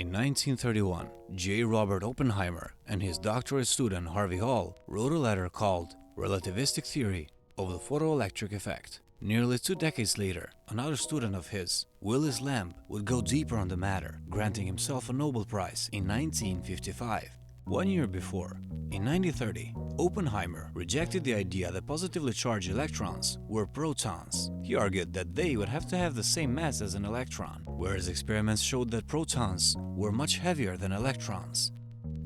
In 1931, J. Robert Oppenheimer and his doctorate student Harvey Hall wrote a letter called Relativistic Theory of the Photoelectric Effect. Nearly 2 decades later, another student of his, Willis Lamb, would go deeper on the matter, granting himself a Nobel Prize in 1955. 1 year before, in 1930, Oppenheimer rejected the idea that positively charged electrons were protons. He argued that they would have to have the same mass as an electron, whereas experiments showed that protons were much heavier than electrons.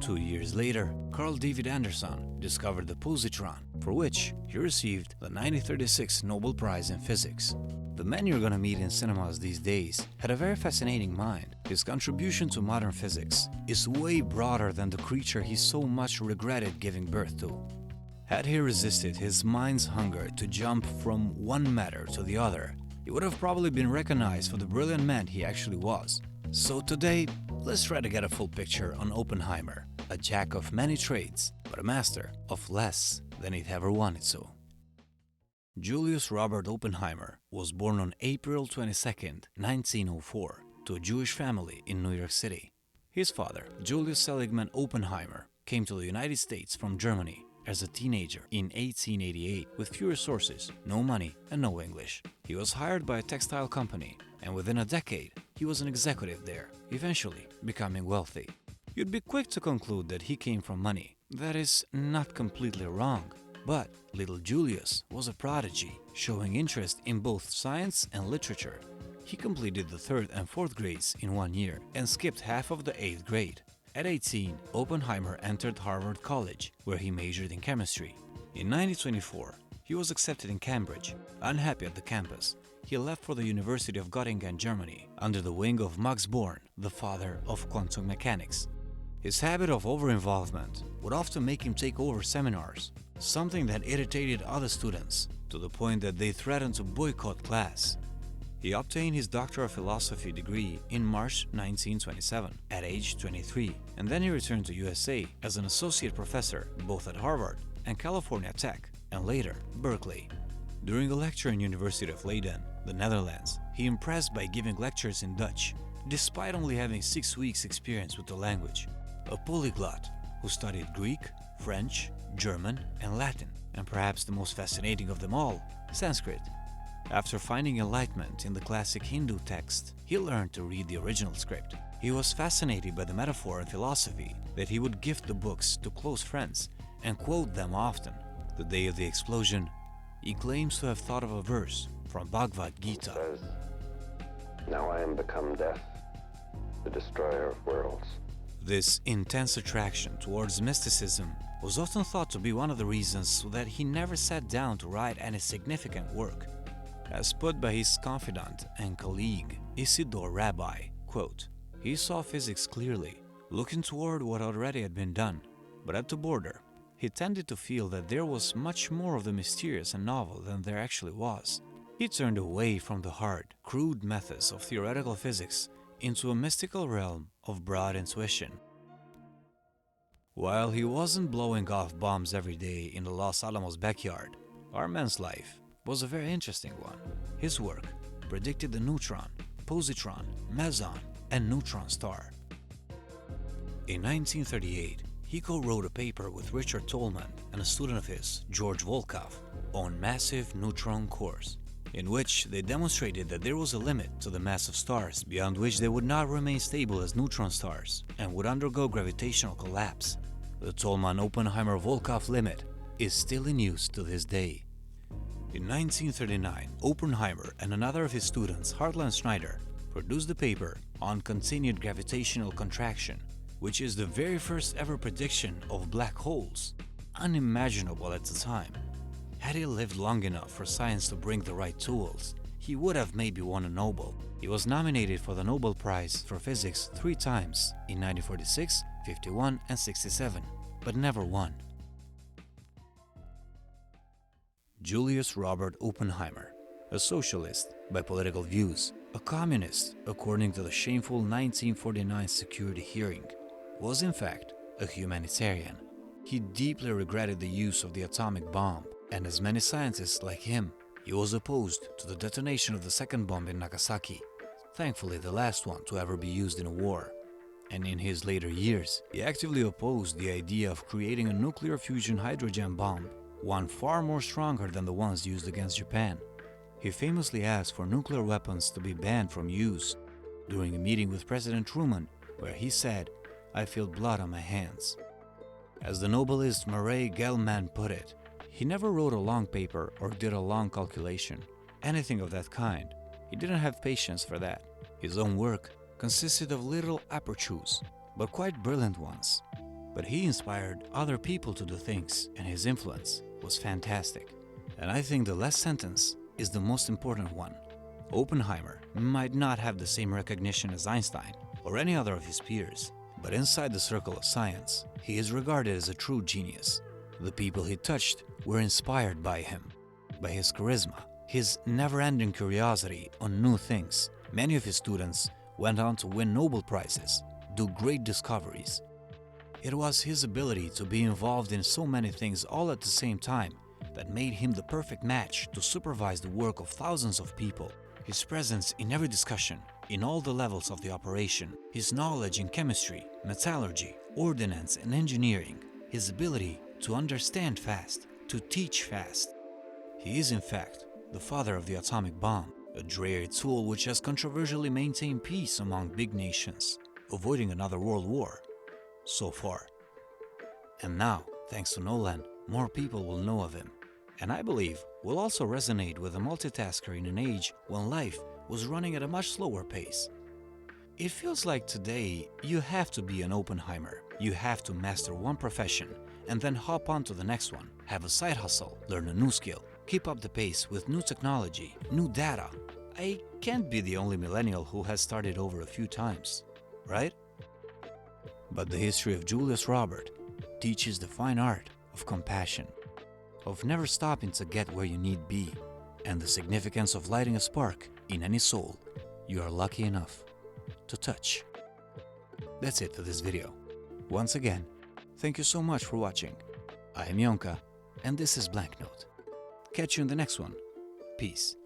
2 years later, Carl David Anderson discovered the positron, for which he received the 1936 Nobel Prize in Physics. The man you're gonna meet in cinemas these days had a very fascinating mind. His contribution to modern physics is way broader than the creature he so much regretted giving birth to. Had he resisted his mind's hunger to jump from one matter to the other, he would have probably been recognized for the brilliant man he actually was. So today, let's try to get a full picture on Oppenheimer, a jack of many trades, but a master of less than he'd ever wanted to. Julius Robert Oppenheimer was born on April 22, 1904, to a Jewish family in New York City. His father, Julius Seligman Oppenheimer, came to the United States from Germany as a teenager in 1888 with few resources, no money, and no English. He was hired by a textile company, and within a decade, he was an executive there, eventually becoming wealthy. You'd be quick to conclude that he came from money. That is not completely wrong. But little Julius was a prodigy, showing interest in both science and literature. He completed the 3rd and 4th grades in 1 year and skipped half of the 8th grade. At 18, Oppenheimer entered Harvard College, where he majored in chemistry. In 1924, he was accepted in Cambridge. Unhappy at the campus, he left for the University of Göttingen, Germany, under the wing of Max Born, the father of quantum mechanics. His habit of over-involvement would often make him take over seminars, something that irritated other students to the point that they threatened to boycott class. He obtained his Doctor of Philosophy degree in March 1927 at age 23, and then he returned to USA as an associate professor both at Harvard and California Tech, and later Berkeley. During a lecture in University of Leiden, the Netherlands, he impressed by giving lectures in Dutch, despite only having 6 weeks experience with the language. A polyglot who studied Greek, French, German, and Latin, and perhaps the most fascinating of them all, Sanskrit. After finding enlightenment in the classic Hindu text, he learned to read the original script. He was fascinated by the metaphor and philosophy that he would gift the books to close friends and quote them often. The day of the explosion, he claims to have thought of a verse from Bhagavad Gita. Says, "Now I am become death, the destroyer of worlds." This intense attraction towards mysticism was often thought to be one of the reasons that he never sat down to write any significant work. As put by his confidant and colleague, Isidore Rabbi, quote, "He saw physics clearly, looking toward what already had been done, but at the border, he tended to feel that there was much more of the mysterious and novel than there actually was. He turned away from the hard, crude methods of theoretical physics into a mystical realm of broad intuition." While he wasn't blowing off bombs every day in the Los Alamos backyard, our man's life was a very interesting one. His work predicted the neutron, positron, meson, and neutron star. In 1938, he co-wrote a paper with Richard Tolman and a student of his, George Volkoff, on massive neutron cores, in which they demonstrated that there was a limit to the mass of stars beyond which they would not remain stable as neutron stars and would undergo gravitational collapse. The Tolman-Oppenheimer-Volkoff limit is still in use to this day. In 1939, Oppenheimer and another of his students, Hartland Schneider, produced the paper on continued gravitational contraction, which is the very first ever prediction of black holes, unimaginable at the time. Had he lived long enough for science to bring the right tools, he would have maybe won a Nobel. He was nominated for the Nobel Prize for Physics 3 times in 1946, 51, and 67, but never won. Julius Robert Oppenheimer, a socialist by political views, a communist according to the shameful 1949 security hearing, was in fact a humanitarian. He deeply regretted the use of the atomic bomb, and as many scientists like him, he was opposed to the detonation of the second bomb in Nagasaki, thankfully the last one to ever be used in a war. And in his later years, he actively opposed the idea of creating a nuclear fusion hydrogen bomb, one far more stronger than the ones used against Japan. He famously asked for nuclear weapons to be banned from use during a meeting with President Truman, where he said, "I feel blood on my hands." As the Nobelist Murray Gell-Mann put it, he never wrote a long paper or did a long calculation, anything of that kind. He didn't have patience for that. His own work consisted of little apertures, but quite brilliant ones. But he inspired other people to do things, and his influence was fantastic. And I think the last sentence is the most important one. Oppenheimer might not have the same recognition as Einstein or any other of his peers, but inside the circle of science, he is regarded as a true genius. The people he touched were inspired by him, by his charisma, his never-ending curiosity on new things. Many of his students went on to win Nobel Prizes, do great discoveries. It was his ability to be involved in so many things all at the same time that made him the perfect match to supervise the work of thousands of people. His presence in every discussion, in all the levels of the operation, his knowledge in chemistry, metallurgy, ordnance and engineering, his ability to understand fast, to teach fast. He is in fact the father of the atomic bomb, a dreary tool which has controversially maintained peace among big nations, avoiding another world war so far. And now, thanks to Nolan, more people will know of him, and I believe will also resonate with a multitasker in an age when life was running at a much slower pace. It feels like today you have to be an Oppenheimer. You have to master one profession and then hop on to the next one, have a side hustle, learn a new skill, keep up the pace with new technology, new data. I can't be the only millennial who has started over a few times, right? But the history of Julius Robert teaches the fine art of compassion, of never stopping to get where you need be, and the significance of lighting a spark in any soul you are lucky enough to touch. That's it for this video. Once again, thank you so much for watching. I am Yonka, and this is Blank Note. Catch you in the next one. Peace.